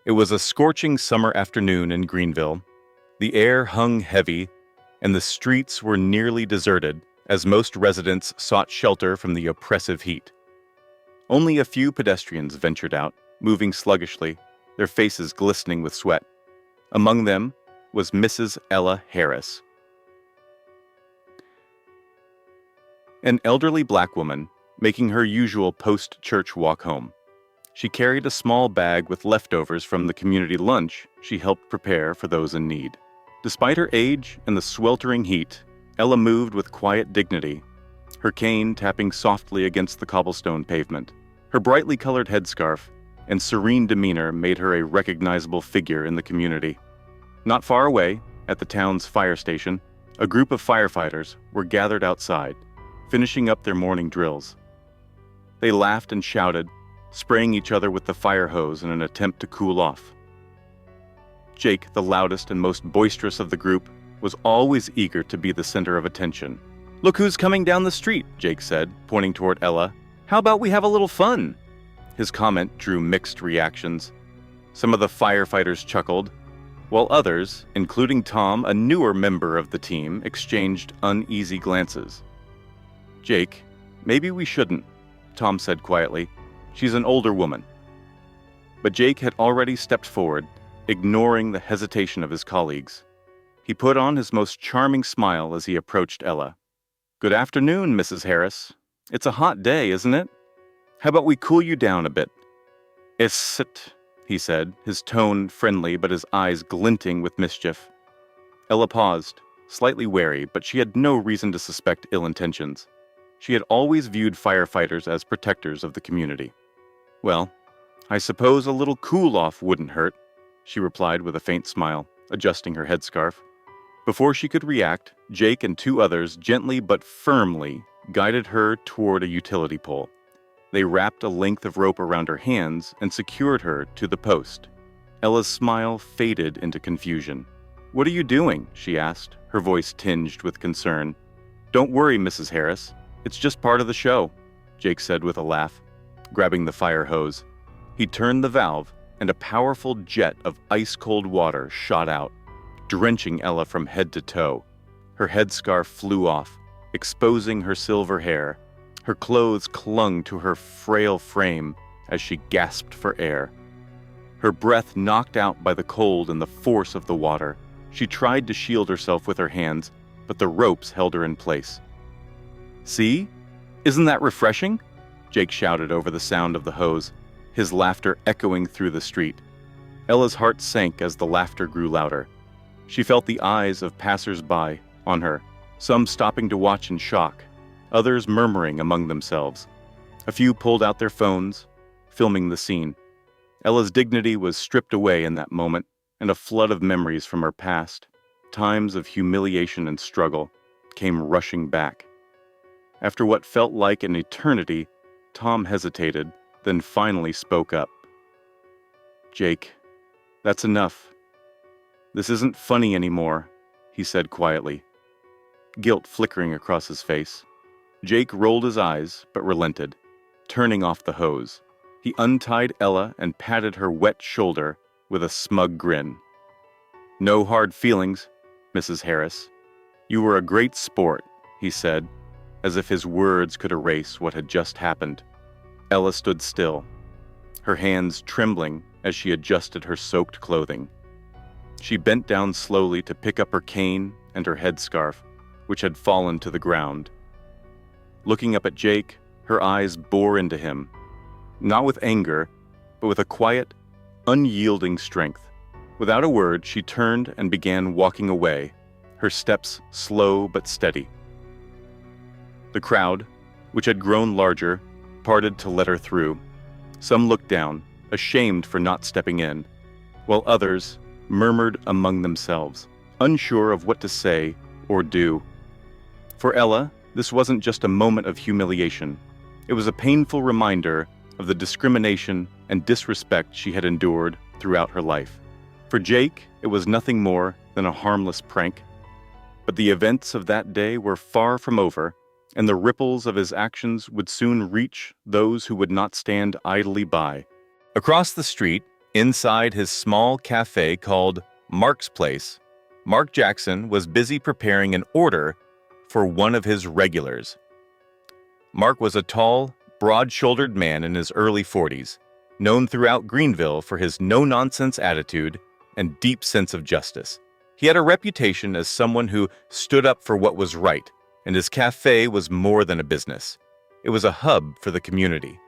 It was a scorching summer afternoon in Greenville. The air hung heavy, and the streets were nearly deserted as most residents sought shelter from the oppressive heat. Only a few pedestrians ventured out, moving sluggishly, their faces glistening with sweat. Among them was Mrs. Ella Harris, an elderly black woman making her usual post-church walk home. She carried a small bag with leftovers from the community lunch she helped prepare for those in need. Despite her age and the sweltering heat, Ella moved with quiet dignity, her cane tapping softly against the cobblestone pavement. Her brightly colored headscarf and serene demeanor made her a recognizable figure in the community. Not far away, at the town's fire station, a group of firefighters were gathered outside, finishing up their morning drills. They laughed and shouted, spraying each other with the fire hose in an attempt to cool off. Jake, the loudest and most boisterous of the group, was always eager to be the center of attention. "Look who's coming down the street," Jake said, pointing toward Ella. "How about we have a little fun?" His comment drew mixed reactions. Some of the firefighters chuckled, while others, including Tom, a newer member of the team, exchanged uneasy glances. "Jake, maybe we shouldn't," Tom said quietly. "She's an older woman." But Jake had already stepped forward, ignoring the hesitation of his colleagues. He put on his most charming smile as he approached Ella. "Good afternoon, Mrs. Harris. It's a hot day, isn't it? How about we cool you down a bit?" "Is-it?" he said, his tone friendly but his eyes glinting with mischief. Ella paused, slightly wary, but she had no reason to suspect ill intentions. She had always viewed firefighters as protectors of the community. "Well, I suppose a little cool-off wouldn't hurt," she replied with a faint smile, adjusting her headscarf. Before she could react, Jake and two others gently but firmly guided her toward a utility pole. They wrapped a length of rope around her hands and secured her to the post. Ella's smile faded into confusion. "What are you doing?" she asked, her voice tinged with concern. "Don't worry, Mrs. Harris. It's just part of the show," Jake said with a laugh, grabbing the fire hose. He turned the valve, and a powerful jet of ice-cold water shot out, drenching Ella from head to toe. Her headscarf flew off, exposing her silver hair. Her clothes clung to her frail frame as she gasped for air. Her breath knocked out by the cold and the force of the water. She tried to shield herself with her hands, but the ropes held her in place. "See? Isn't that refreshing?" Jake shouted over the sound of the hose, his laughter echoing through the street. Ella's heart sank as the laughter grew louder. She felt the eyes of passers-by on her, some stopping to watch in shock, others murmuring among themselves. A few pulled out their phones, filming the scene. Ella's dignity was stripped away in that moment, and a flood of memories from her past, times of humiliation and struggle, came rushing back. After what felt like an eternity, Tom hesitated, then finally spoke up. "Jake, that's enough. This isn't funny anymore," he said quietly, guilt flickering across his face. Jake rolled his eyes, but relented, turning off the hose. He untied Ella and patted her wet shoulder with a smug grin. "No hard feelings, Mrs. Harris. You were a great sport," he said, as if his words could erase what had just happened. Ella stood still, her hands trembling as she adjusted her soaked clothing. She bent down slowly to pick up her cane and her headscarf, which had fallen to the ground. Looking up at Jake, her eyes bore into him, not with anger, but with a quiet, unyielding strength. Without a word, she turned and began walking away, her steps slow but steady. The crowd, which had grown larger, parted to let her through. Some looked down, ashamed for not stepping in, while others murmured among themselves, unsure of what to say or do. For Ella, this wasn't just a moment of humiliation. It was a painful reminder of the discrimination and disrespect she had endured throughout her life. For Jake, it was nothing more than a harmless prank. But the events of that day were far from over, and the ripples of his actions would soon reach those who would not stand idly by. Across the street, Inside his small cafe called Mark's Place, Mark Jackson was busy preparing an order for one of his regulars. Mark was a tall, broad-shouldered man in his early 40s, known throughout Greenville for his no-nonsense attitude and deep sense of justice. He had a reputation as someone who stood up for what was right, and his cafe was more than a business. It was a hub for the community.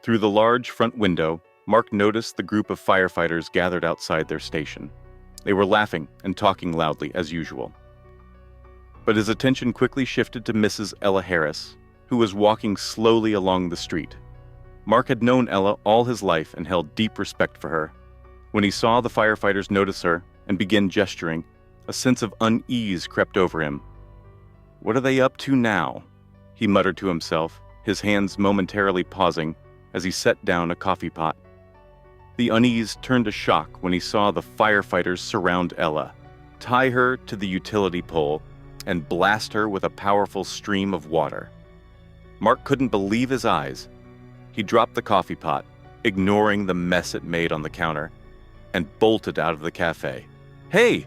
Through the large front window, Mark noticed the group of firefighters gathered outside their station. They were laughing and talking loudly as usual. But his attention quickly shifted to Mrs. Ella Harris, who was walking slowly along the street. Mark had known Ella all his life and held deep respect for her. When he saw the firefighters notice her and begin gesturing, a sense of unease crept over him. "What are they up to now?" he muttered to himself, his hands momentarily pausing as he set down a coffee pot. The unease turned to shock when he saw the firefighters surround Ella, tie her to the utility pole, and blast her with a powerful stream of water. Mark couldn't believe his eyes. He dropped the coffee pot, ignoring the mess it made on the counter, and bolted out of the cafe. "Hey,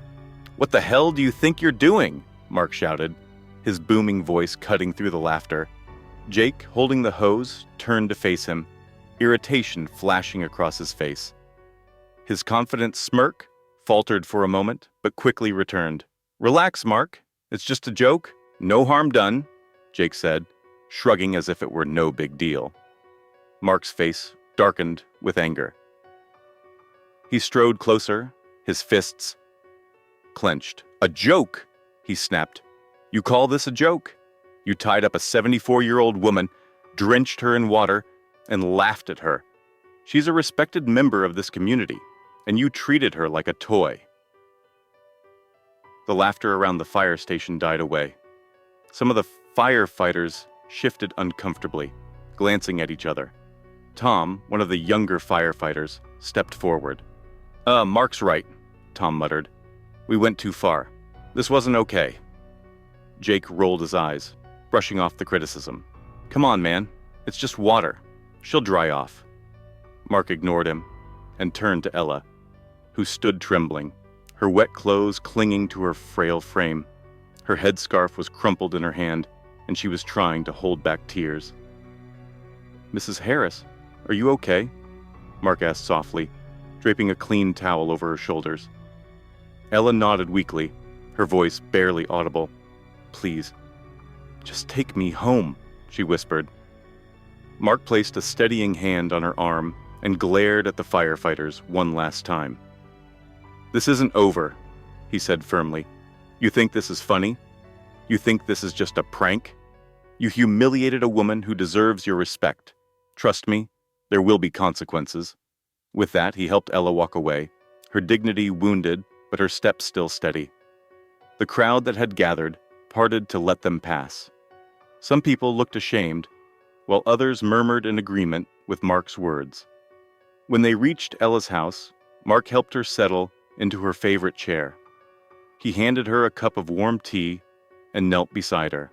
what the hell do you think you're doing?" Mark shouted, his booming voice cutting through the laughter. Jake, holding the hose, turned to face him, irritation flashing across his face. His confident smirk faltered for a moment, but quickly returned. "Relax, Mark. It's just a joke. No harm done," Jake said, shrugging as if it were no big deal. Mark's face darkened with anger. He strode closer, his fists clenched. "A joke?" he snapped. "You call this a joke? You tied up a 74-year-old woman, drenched her in water, and laughed at her. She's a respected member of this community, and you treated her like a toy." The laughter around the fire station died away. Some of the firefighters shifted uncomfortably, glancing at each other. Tom, one of the younger firefighters, stepped forward. Mark's right," Tom muttered. "We went too far. This wasn't okay." Jake rolled his eyes, brushing off the criticism. "Come on, man. It's just water. She'll dry off." Mark ignored him and turned to Ella, who stood trembling, her wet clothes clinging to her frail frame. Her headscarf was crumpled in her hand, and she was trying to hold back tears. "Mrs. Harris, are you okay?" Mark asked softly, draping a clean towel over her shoulders. Ella nodded weakly, her voice barely audible. "Please, just take me home," she whispered. Mark placed a steadying hand on her arm and glared at the firefighters one last time. "This isn't over," he said firmly. "You think this is funny? You think this is just a prank? You humiliated a woman who deserves your respect. Trust me, there will be consequences." With that, he helped Ella walk away, her dignity wounded, but her steps still steady. The crowd that had gathered parted to let them pass. Some people looked ashamed, while others murmured in agreement with Mark's words. When they reached Ella's house, Mark helped her settle into her favorite chair. He handed her a cup of warm tea and knelt beside her.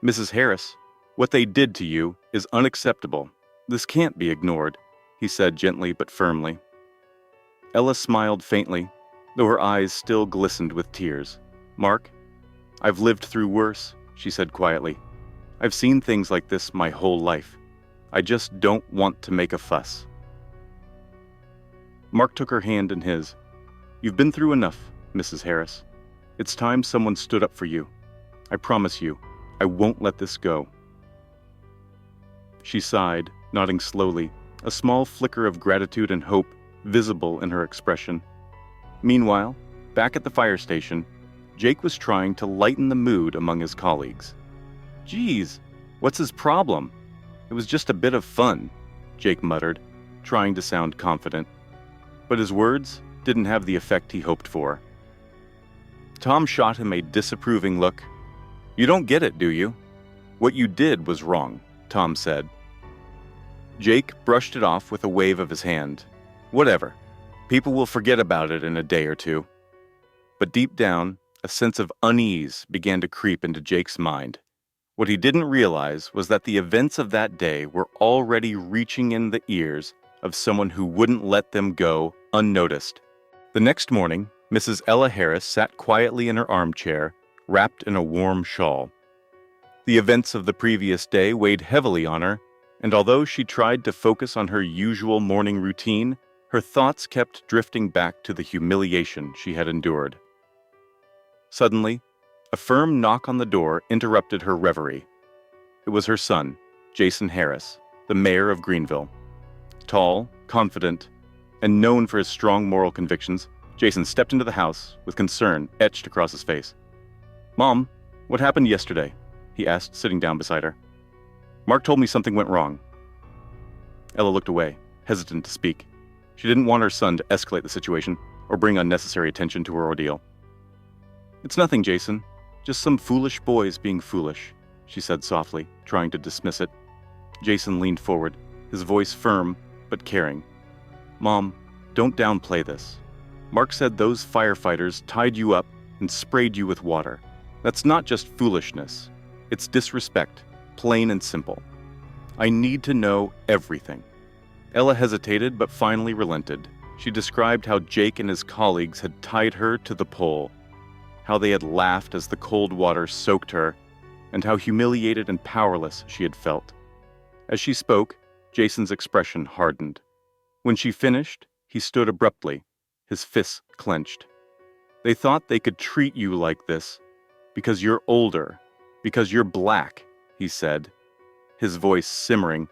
"Mrs. Harris, what they did to you is unacceptable. This can't be ignored," he said gently but firmly. Ella smiled faintly, though her eyes still glistened with tears. "Mark, I've lived through worse," she said quietly. "I've seen things like this my whole life. I just don't want to make a fuss." Mark took her hand in his. "You've been through enough, Mrs. Harris. It's time someone stood up for you. I promise you, I won't let this go." She sighed, nodding slowly, a small flicker of gratitude and hope visible in her expression. Meanwhile, back at the fire station, Jake was trying to lighten the mood among his colleagues. "Geez, what's his problem? It was just a bit of fun," Jake muttered, trying to sound confident. But his words didn't have the effect he hoped for. Tom shot him a disapproving look. "You don't get it, do you? What you did was wrong," Tom said. Jake brushed it off with a wave of his hand. "Whatever. People will forget about it in a day or two." But deep down, a sense of unease began to creep into Jake's mind. What he didn't realize was that the events of that day were already reaching in the ears of someone who wouldn't let them go unnoticed. The next morning, Mrs. Ella Harris sat quietly in her armchair, wrapped in a warm shawl. The events of the previous day weighed heavily on her, and although she tried to focus on her usual morning routine, her thoughts kept drifting back to the humiliation she had endured. Suddenly, a firm knock on the door interrupted her reverie. It was her son, Jason Harris, the mayor of Greenville. Tall, confident, and known for his strong moral convictions, Jason stepped into the house with concern etched across his face. "Mom, what happened yesterday?" he asked, sitting down beside her. "Mark told me something went wrong." Ella looked away, hesitant to speak. She didn't want her son to escalate the situation or bring unnecessary attention to her ordeal. "It's nothing, Jason. Just some foolish boys being foolish," she said softly, trying to dismiss it. Jason leaned forward, his voice firm but caring. "Mom, don't downplay this. Mark said those firefighters tied you up and sprayed you with water. That's not just foolishness. It's disrespect, plain and simple. I need to know everything." Ella hesitated but finally relented. She described how Jake and his colleagues had tied her to the pole, how they had laughed as the cold water soaked her, and how humiliated and powerless she had felt. As she spoke, Jason's expression hardened. When she finished, he stood abruptly, his fists clenched. "They thought they could treat you like this because you're older, because you're black," he said, his voice simmering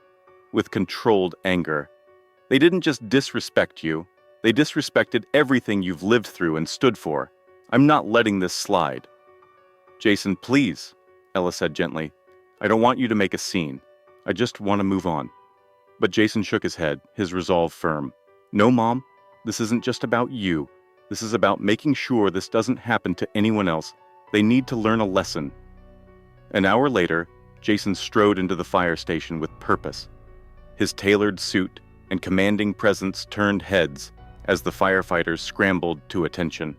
with controlled anger. "They didn't just disrespect you, they disrespected everything you've lived through and stood for. I'm not letting this slide." "Jason, please," Ella said gently. "I don't want you to make a scene. I just want to move on." But Jason shook his head, his resolve firm. "No, Mom, this isn't just about you. This is about making sure this doesn't happen to anyone else. They need to learn a lesson." An hour later, Jason strode into the fire station with purpose. His tailored suit and commanding presence turned heads as the firefighters scrambled to attention.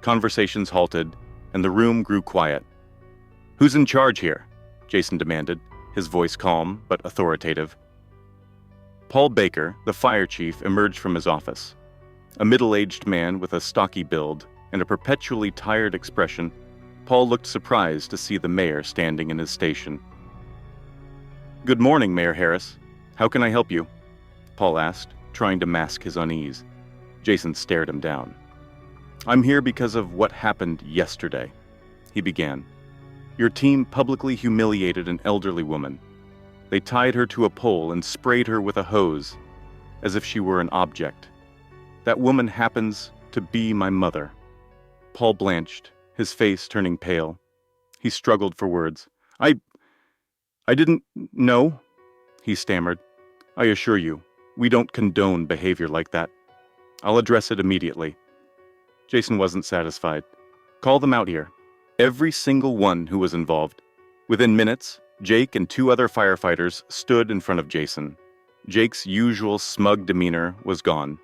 Conversations halted, and the room grew quiet. "Who's in charge here?" Jason demanded, his voice calm but authoritative. Paul Baker, the fire chief, emerged from his office. A middle-aged man with a stocky build and a perpetually tired expression, Paul looked surprised to see the mayor standing in his station. "Good morning, Mayor Harris. How can I help you?" Paul asked, trying to mask his unease. Jason stared him down. "I'm here because of what happened yesterday," he began. "Your team publicly humiliated an elderly woman. They tied her to a pole and sprayed her with a hose, as if she were an object. That woman happens to be my mother." Paul blanched, his face turning pale. He struggled for words. I didn't know," he stammered. "I assure you, we don't condone behavior like that. I'll address it immediately." Jason wasn't satisfied. "Call them out here. Every single one who was involved." Within minutes, Jake and 2 other firefighters stood in front of Jason. Jake's usual smug demeanor was gone,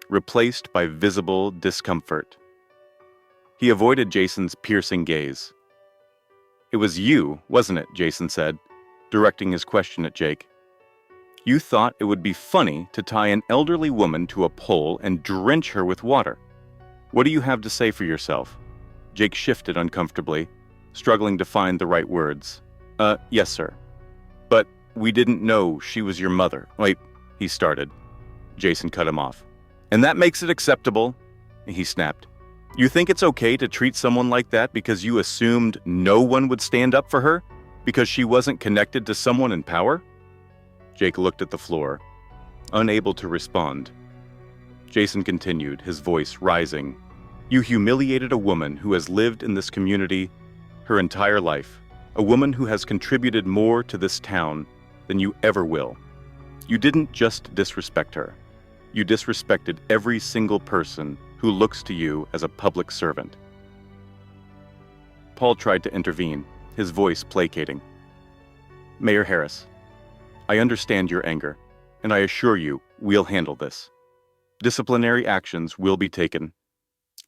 replaced by visible discomfort. He avoided Jason's piercing gaze. "It was you, wasn't it?" Jason said, directing his question at Jake. "You thought it would be funny to tie an elderly woman to a pole and drench her with water. What do you have to say for yourself?" Jake shifted uncomfortably, struggling to find the right words. Yes, sir. But we didn't know she was your mother." "Wait," he started. Jason cut him off. "And that makes it acceptable?" he snapped. "You think it's okay to treat someone like that because you assumed no one would stand up for her? Because she wasn't connected to someone in power?" Jake looked at the floor, unable to respond. Jason continued, his voice rising. "You humiliated a woman who has lived in this community her entire life, a woman who has contributed more to this town than you ever will. You didn't just disrespect her. You disrespected every single person who looks to you as a public servant." Paul tried to intervene, his voice placating. "Mayor Harris, I understand your anger, and I assure you we'll handle this. Disciplinary actions will be taken."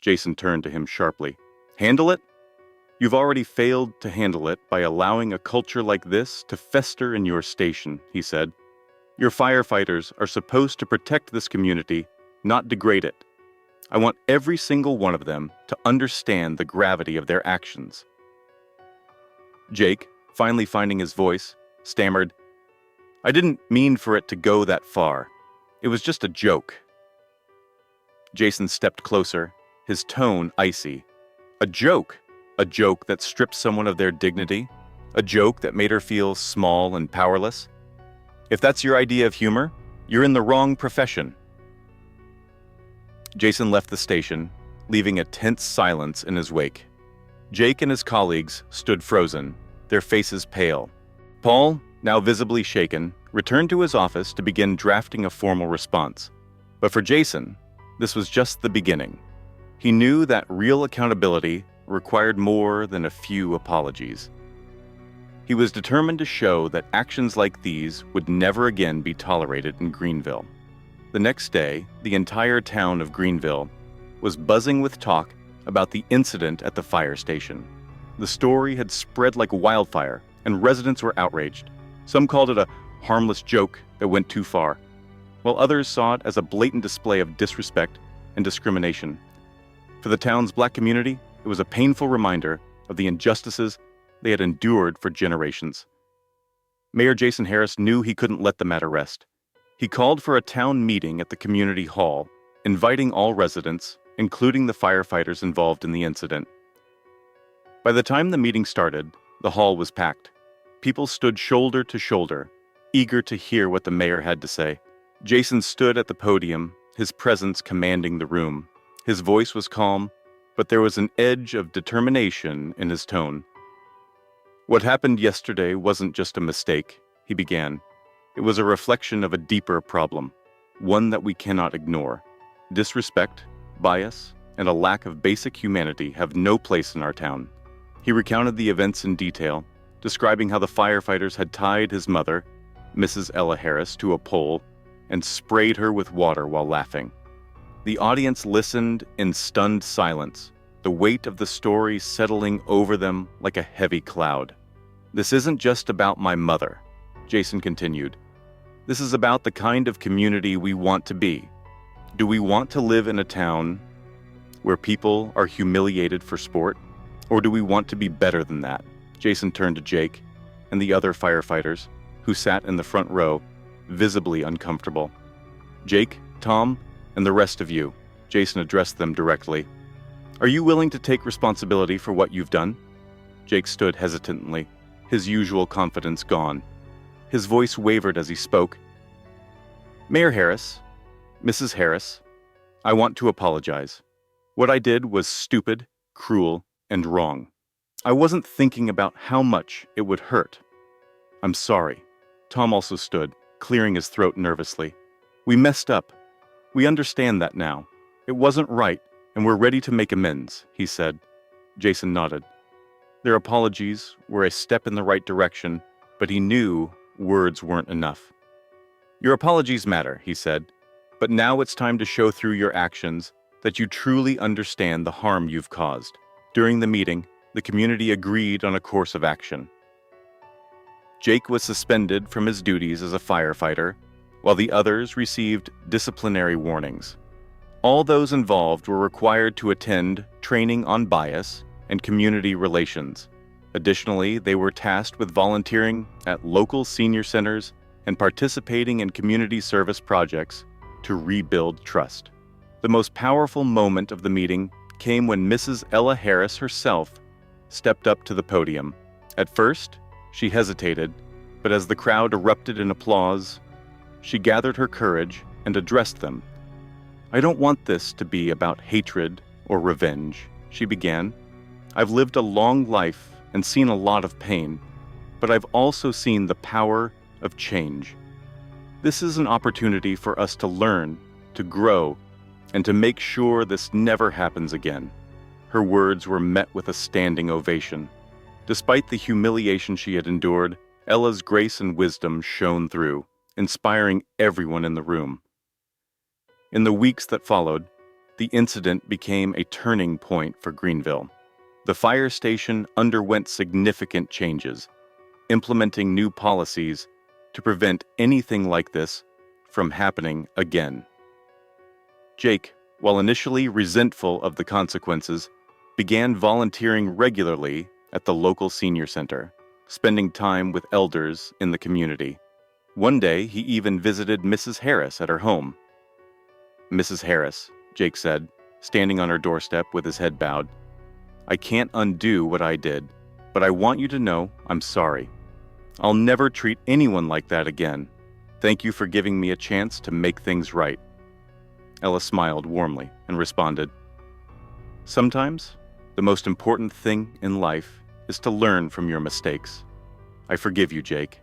Jason turned to him sharply. "Handle it? You've already failed to handle it by allowing a culture like this to fester in your station," he said. Your firefighters are supposed to protect this community, not degrade it. I want every single one of them to understand the gravity of their actions." Jake, finally finding his voice, stammered, "I didn't mean for it to go that far. It was just a joke." Jason stepped closer, his tone icy. "A joke? A joke that stripped someone of their dignity? A joke that made her feel small and powerless? If that's your idea of humor, you're in the wrong profession." Jason left the station, leaving a tense silence in his wake. Jake and his colleagues stood frozen, their faces pale. Paul, now visibly shaken, returned to his office to begin drafting a formal response. But for Jason, this was just the beginning. He knew that real accountability required more than a few apologies. He was determined to show that actions like these would never again be tolerated in Greenville. The next day, the entire town of Greenville was buzzing with talk about the incident at the fire station. The story had spread like wildfire, and residents were outraged. Some called it a harmless joke that went too far, while others saw it as a blatant display of disrespect and discrimination. For the town's Black community, it was a painful reminder of the injustices they had endured for generations. Mayor Jason Harris knew he couldn't let the matter rest. He called for a town meeting at the community hall, inviting all residents, including the firefighters involved in the incident. By the time the meeting started, the hall was packed. People stood shoulder to shoulder, eager to hear what the mayor had to say. Jason stood at the podium, his presence commanding the room. His voice was calm, but there was an edge of determination in his tone. "What happened yesterday wasn't just a mistake," he began. "It was a reflection of a deeper problem, one that we cannot ignore. Disrespect, bias, and a lack of basic humanity have no place in our town." He recounted the events in detail, describing how the firefighters had tied his mother, Mrs. Ella Harris, to a pole and sprayed her with water while laughing. The audience listened in stunned silence, the weight of the story settling over them like a heavy cloud. "This isn't just about my mother," Jason continued. "This is about the kind of community we want to be. Do we want to live in a town where people are humiliated for sport? Or do we want to be better than that?" Jason turned to Jake and the other firefighters, who sat in the front row, visibly uncomfortable. "Jake, Tom, and the rest of you," Jason addressed them directly. "Are you willing to take responsibility for what you've done?" Jake stood hesitantly, his usual confidence gone. His voice wavered as he spoke. "Mayor Harris, Mrs. Harris, I want to apologize. What I did was stupid, cruel, and wrong. I wasn't thinking about how much it would hurt. I'm sorry." Tom also stood, clearing his throat nervously. "We messed up. We understand that now. It wasn't right, and we're ready to make amends," he said. Jason nodded. Their apologies were a step in the right direction, but he knew words weren't enough. "Your apologies matter," he said, "but now it's time to show through your actions that you truly understand the harm you've caused." During the meeting, the community agreed on a course of action. Jake was suspended from his duties as a firefighter, while the others received disciplinary warnings. All those involved were required to attend training on bias and community relations. Additionally, they were tasked with volunteering at local senior centers and participating in community service projects to rebuild trust. The most powerful moment of the meeting came when Mrs. Ella Harris herself stepped up to the podium. At first, she hesitated, but as the crowd erupted in applause, she gathered her courage and addressed them. "I don't want this to be about hatred or revenge," she began. "I've lived a long life and seen a lot of pain, but I've also seen the power of change. This is an opportunity for us to learn, to grow, and to make sure this never happens again." Her words were met with a standing ovation. Despite the humiliation she had endured, Ella's grace and wisdom shone through, inspiring everyone in the room. In the weeks that followed, the incident became a turning point for Greenville. The fire station underwent significant changes, implementing new policies to prevent anything like this from happening again. Jake, while initially resentful of the consequences, began volunteering regularly at the local senior center, spending time with elders in the community. One day, he even visited Mrs. Harris at her home. "Mrs. Harris," Jake said, standing on her doorstep with his head bowed, "I can't undo what I did, but I want you to know I'm sorry. I'll never treat anyone like that again. Thank you for giving me a chance to make things right." Ella smiled warmly and responded, "Sometimes, the most important thing in life is to learn from your mistakes. I forgive you, Jake."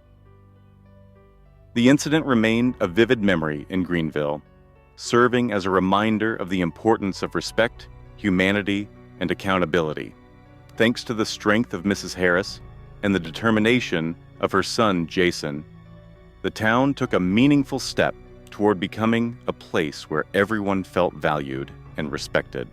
The incident remained a vivid memory in Greenville, serving as a reminder of the importance of respect, humanity, and accountability. Thanks to the strength of Mrs. Harris and the determination of her son, Jason, the town took a meaningful step toward becoming a place where everyone felt valued and respected.